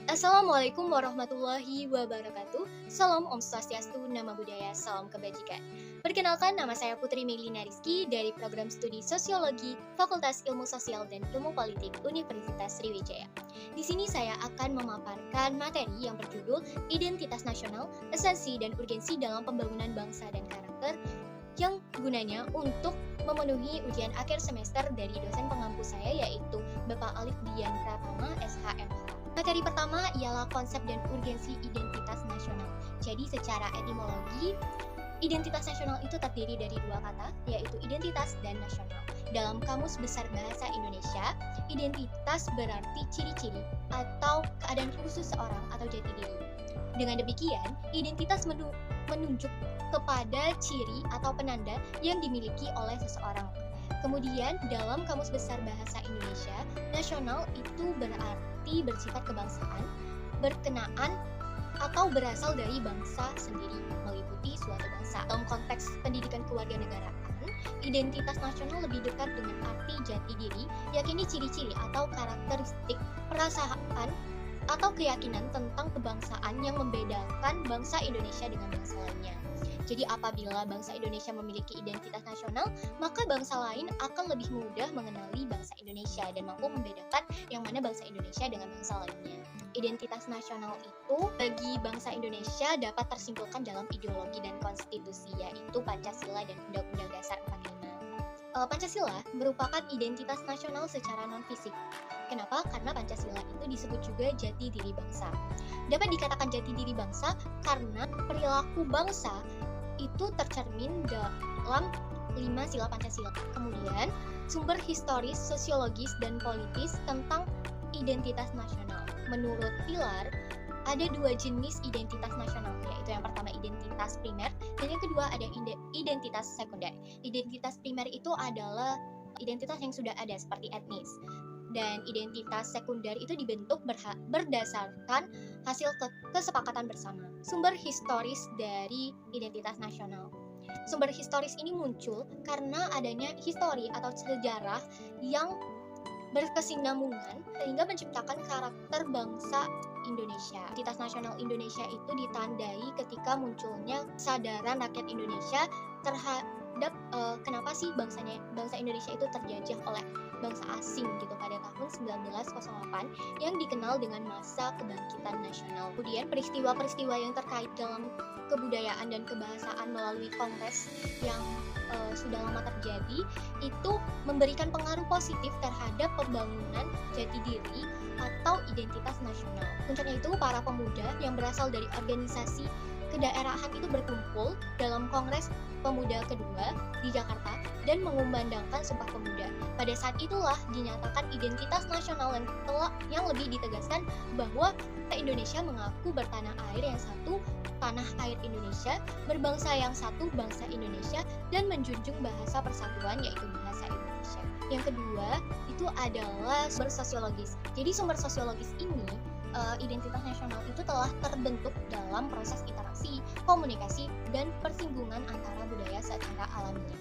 Assalamualaikum warahmatullahi wabarakatuh. Salam Om Swastiastu, Nama Budaya, Salam Kebajikan. Perkenalkan, nama saya Putri Melina Rizky dari Program Studi Sosiologi Fakultas Ilmu Sosial dan Ilmu Politik Universitas Sriwijaya. Di sini saya akan memaparkan materi yang berjudul Identitas Nasional, Esensi dan Urgensi dalam Pembangunan Bangsa dan Karakter, yang gunanya untuk memenuhi ujian akhir semester dari dosen pengampu saya, yaitu Bapak Alif Dian Pratama, SHMH. Materi pertama ialah konsep dan urgensi identitas nasional. Jadi secara etimologi, identitas nasional itu terdiri dari dua kata, yaitu identitas dan nasional. Dalam Kamus Besar Bahasa Indonesia, identitas berarti ciri-ciri atau keadaan khusus seorang atau jati diri. Dengan demikian, identitas menunjuk kepada ciri atau penanda yang dimiliki oleh seseorang. Kemudian, dalam Kamus Besar Bahasa Indonesia, nasional itu berarti bersifat kebangsaan, berkenaan, atau berasal dari bangsa sendiri, meliputi suatu bangsa. Dalam konteks pendidikan kewarganegaraan, identitas nasional lebih dekat dengan arti jati diri, yakni ciri-ciri atau karakteristik perasaan atau keyakinan tentang kebangsaan yang membedakan bangsa Indonesia dengan bangsa lainnya. Jadi apabila bangsa Indonesia memiliki identitas nasional, maka bangsa lain akan lebih mudah mengenali bangsa Indonesia dan mampu membedakan yang mana bangsa Indonesia dengan bangsa lainnya. Identitas nasional itu bagi bangsa Indonesia dapat tersimpulkan dalam ideologi dan konstitusi, yaitu Pancasila dan Undang-Undang Dasar 45. Pancasila merupakan identitas nasional secara non-fisik. Kenapa? Karena Pancasila itu disebut juga jati diri bangsa. Dapat dikatakan jati diri bangsa karena perilaku bangsa itu tercermin dalam 5 sila Pancasila. Kemudian, sumber historis, sosiologis, dan politis tentang identitas nasional. Menurut Pilar, ada dua jenis identitas nasional, yaitu yang pertama identitas primer, dan yang kedua ada identitas sekunder. Identitas primer itu adalah identitas yang sudah ada seperti etnis, dan identitas sekunder itu dibentuk berdasarkan hasil kesepakatan bersama. Sumber historis dari identitas nasional. Sumber historis ini muncul karena adanya histori atau sejarah yang berkesinambungan sehingga menciptakan karakter bangsa Indonesia. Identitas nasional Indonesia itu ditandai ketika munculnya kesadaran rakyat Indonesia terhadap kenapa sih bangsa Indonesia itu terjajah oleh bangsa asing gitu pada tahun 1908 yang dikenal dengan masa kebangkitan nasional. Kemudian peristiwa-peristiwa yang terkait dalam kebudayaan dan kebahasaan melalui kongres yang sudah lama terjadi itu memberikan pengaruh positif terhadap pembangunan jati diri atau identitas nasional. Puncaknya itu para pemuda yang berasal dari organisasi kedaerahan itu berkumpul dalam Kongres Pemuda kedua di Jakarta dan mengumandangkan Sumpah Pemuda. Pada saat itulah dinyatakan identitas nasional yang lebih ditegaskan bahwa Indonesia mengaku bertanah air yang satu, tanah air Indonesia, berbangsa yang satu, bangsa Indonesia, dan menjunjung bahasa persatuan yaitu bahasa Indonesia. Yang kedua itu adalah sumber sosiologis. Jadi sumber sosiologis ini identitas nasional itu telah terbentuk dalam proses interaksi, komunikasi, dan persinggungan antara budaya secara alamiah,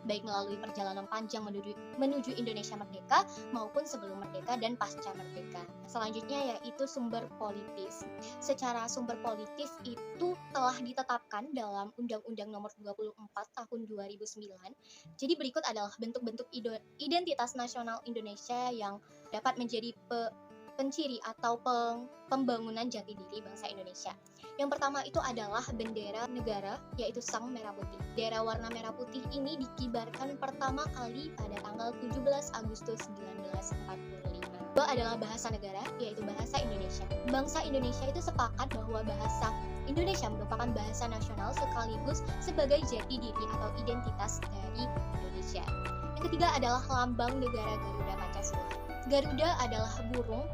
baik melalui perjalanan panjang menuju Indonesia merdeka maupun sebelum merdeka dan pasca merdeka. Selanjutnya yaitu sumber politis. Secara sumber politis itu telah ditetapkan dalam Undang-Undang Nomor 24 Tahun 2009. Jadi berikut adalah bentuk-bentuk identitas nasional Indonesia yang dapat menjadi penciri atau pembangunan jati diri bangsa Indonesia. Yang pertama itu adalah bendera negara, yaitu sang merah putih. Bendera warna merah putih ini dikibarkan pertama kali pada tanggal 17 Agustus 1945. Kedua adalah bahasa negara, yaitu bahasa Indonesia. Bangsa Indonesia itu sepakat bahwa bahasa Indonesia merupakan bahasa nasional sekaligus sebagai jati diri atau identitas dari Indonesia. Yang ketiga adalah lambang negara Garuda Pancasila. Garuda adalah burung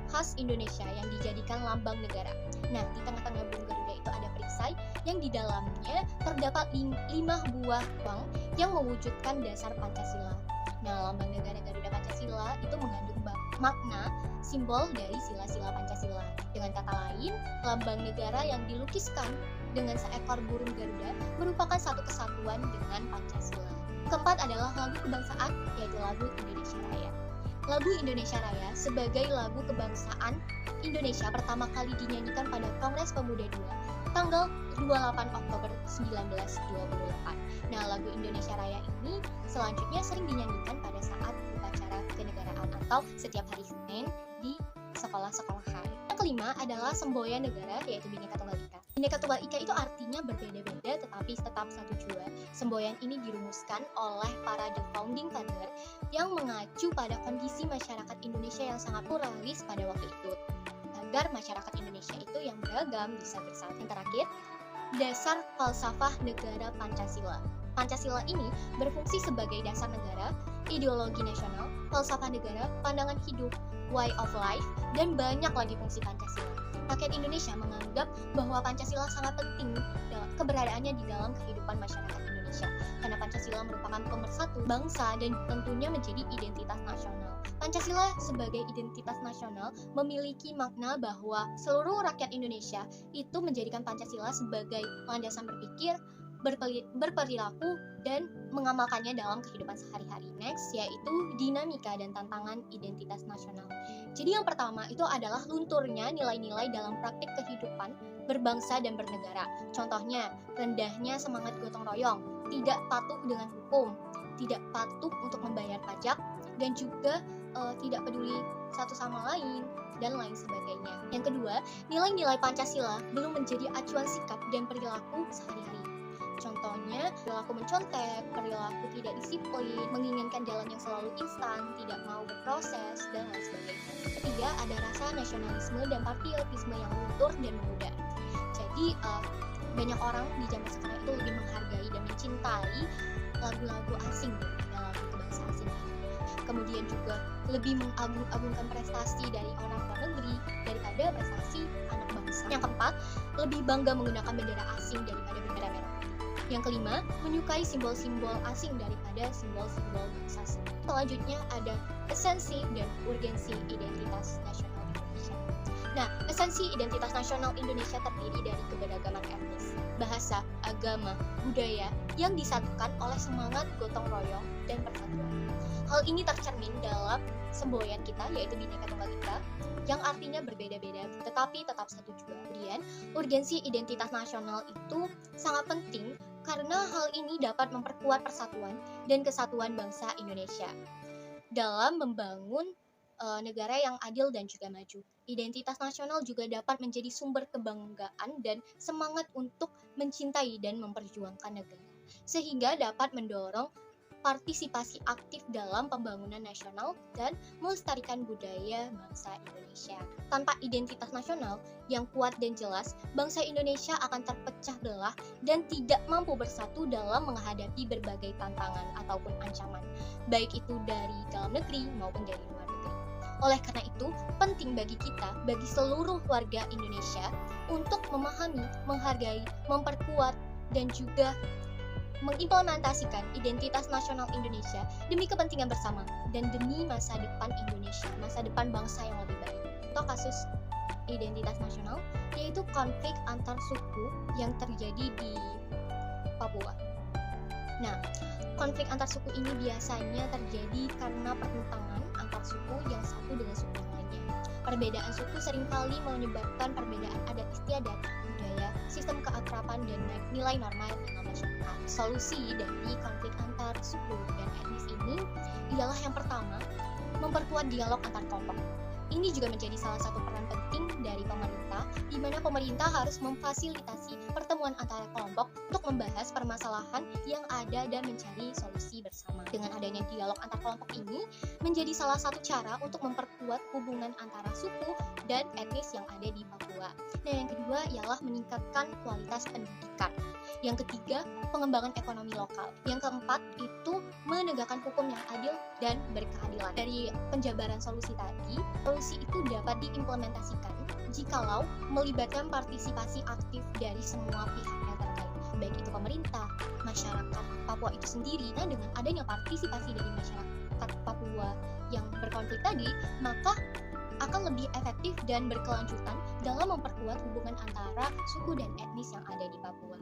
khas Indonesia yang dijadikan lambang negara. Nah, di tengah-tengah burung Garuda itu ada perisai yang di dalamnya terdapat 5 buah uang yang mewujudkan dasar Pancasila. Nah, lambang negara Garuda Pancasila itu mengandung makna simbol dari sila-sila Pancasila. Dengan kata lain, lambang negara yang dilukiskan dengan seekor burung Garuda merupakan satu kesatuan dengan Pancasila. Keempat adalah lagu kebangsaan, yaitu lagu Indonesia Raya. Lagu Indonesia Raya sebagai lagu kebangsaan Indonesia pertama kali dinyanyikan pada Kongres Pemuda II tanggal 28 Oktober 1928. Nah, lagu Indonesia Raya ini selanjutnya sering dinyanyikan pada saat upacara kenegaraan atau setiap hari Senin di sekolah-sekolahan. Yang kelima adalah semboyan negara, yaitu Bhinneka Tunggal Ika. Bhinneka Tunggal Ika itu artinya berbeda-beda tetapi tetap satu jua. Semboyan ini dirumuskan oleh para the founding father yang mengacu pada kondisi masyarakat Indonesia yang sangat pluralis pada waktu itu, agar masyarakat Indonesia itu yang beragam bisa bersatu. Yang terakhir, dasar falsafah negara Pancasila. Pancasila ini berfungsi sebagai dasar negara, ideologi nasional, falsafah negara, pandangan hidup, way of life, dan banyak lagi fungsi Pancasila. Rakyat Indonesia menganggap bahwa Pancasila sangat penting keberadaannya di dalam kehidupan masyarakat Indonesia, karena Pancasila merupakan pemersatu bangsa dan tentunya menjadi identitas nasional. Pancasila sebagai identitas nasional memiliki makna bahwa seluruh rakyat Indonesia itu menjadikan Pancasila sebagai landasan berpikir, berperilaku, dan mengamalkannya dalam kehidupan sehari-hari. Next, yaitu dinamika dan tantangan identitas nasional. Jadi yang pertama itu adalah lunturnya nilai-nilai dalam praktik kehidupan berbangsa dan bernegara. Contohnya, rendahnya semangat gotong royong, tidak patuh dengan hukum, tidak patuh untuk membayar pajak, dan juga tidak peduli satu sama lain, dan lain sebagainya. Yang kedua, nilai-nilai Pancasila belum menjadi acuan sikap dan perilaku sehari-hari. Contohnya, perilaku mencontek, perilaku tidak disiplin, menginginkan jalan yang selalu instan, tidak mau berproses, dan lain sebagainya. Ketiga, ada rasa nasionalisme dan patriotisme yang luntur dan memudar. Jadi, banyak orang di zaman sekarang itu lebih menghargai dan mencintai lagu-lagu asing dan lagu kebangsaan sendiri. Kemudian juga lebih mengagung-agungkan prestasi dari orang luar negeri daripada prestasi anak bangsa. Yang keempat, lebih bangga menggunakan bendera asing daripada bendera merah putih. Yang kelima, menyukai simbol-simbol asing daripada simbol-simbol bangsa sendiri. Selanjutnya ada esensi dan urgensi identitas nasional Indonesia. Nah, esensi identitas nasional Indonesia terdiri dari keberagaman etnis, bahasa, agama, budaya yang disatukan oleh semangat gotong royong dan persatuan. Hal ini tercermin dalam semboyan kita, yaitu Bhinneka Tunggal Ika, yang artinya berbeda-beda tetapi tetap satu jua. Kemudian, urgensi identitas nasional itu sangat penting karena hal ini dapat memperkuat persatuan dan kesatuan bangsa Indonesia dalam membangun negara yang adil dan juga maju. Identitas nasional juga dapat menjadi sumber kebanggaan dan semangat untuk mencintai dan memperjuangkan negara, sehingga dapat mendorong partisipasi aktif dalam pembangunan nasional dan melestarikan budaya bangsa Indonesia. Tanpa identitas nasional yang kuat dan jelas, bangsa Indonesia akan terpecah belah dan tidak mampu bersatu dalam menghadapi berbagai tantangan ataupun ancaman, baik itu dari dalam negeri maupun dari luar negeri. Oleh karena itu, penting bagi kita, bagi seluruh warga Indonesia, untuk memahami, menghargai, memperkuat, dan juga mengimplementasikan identitas nasional Indonesia demi kepentingan bersama dan demi masa depan Indonesia, masa depan bangsa yang lebih baik. Contoh kasus identitas nasional yaitu konflik antar suku yang terjadi di Papua. Nah, konflik antar suku ini biasanya terjadi karena pertentangan antar suku yang satu dengan suku yang lainnya. Perbedaan suku seringkali menyebabkan perbedaan adat istiadat, budaya, sistem keakraban, dan nilai norma dalam masyarakat. Solusi dari konflik antar suku dan etnis ini ialah yang pertama, memperkuat dialog antar kelompok. Ini juga menjadi salah satu peran penting dari pemerintah, di mana pemerintah harus memfasilitasi pertemuan antara kelompok untuk membahas permasalahan yang ada dan mencari solusi bersama. Dengan adanya dialog antar kelompok ini menjadi salah satu cara untuk memperkuat hubungan antara suku dan etnis yang ada di Papua. Nah, yang kedua ialah meningkatkan kualitas pendidikan. Yang ketiga, pengembangan ekonomi lokal. Yang keempat, itu menegakkan hukum yang adil dan berkeadilan. Dari penjabaran solusi tadi, solusi itu dapat diimplementasikan jikalau melibatkan partisipasi aktif dari semua pihak yang terkait, baik itu pemerintah, masyarakat Papua itu sendiri. Nah, dengan adanya partisipasi dari masyarakat Papua yang berkonflik tadi, maka akan lebih efektif dan berkelanjutan dalam memperkuat hubungan antara suku dan etnis yang ada di Papua.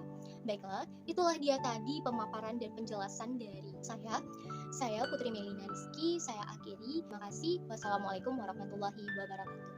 Baiklah, itulah dia tadi pemaparan dan penjelasan dari saya. Saya Putri Melina Rizky, saya akhiri. Terima kasih. Wassalamualaikum warahmatullahi wabarakatuh.